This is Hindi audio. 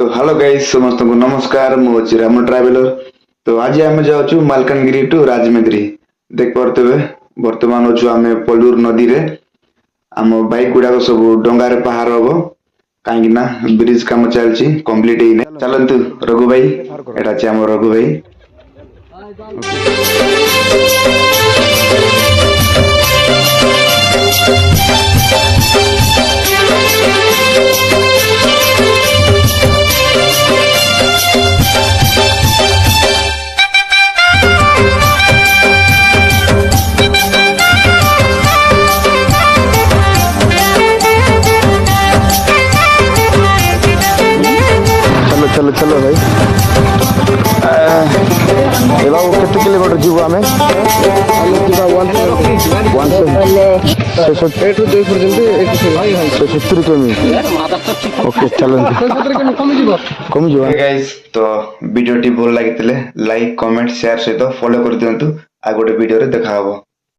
तो हेलो गाइस समस्त को नमस्कार मु अछि राम ट्रैवलर। तो आज आम जाऊँ मालकानगिरी टू राजमंद्री। देख पारे वर्तमान अच्छु आम पलूर नदी रे। आम बाइक गुड़ाक सब डंगार पहाड़ हम कहीं ब्रिज काम चलती कंप्लीट ही चलतु रघु भाई एटा आम रघु भाई। चलो चलो भाई केते किलोमीटर जीव आम ओके चलो कमी गाइस। तो वीडियो टी भल लगी लाइक कमेंट शेयर सहित फॉलो कर दिंतु आ गोटे वीडियो रे देखा हबो।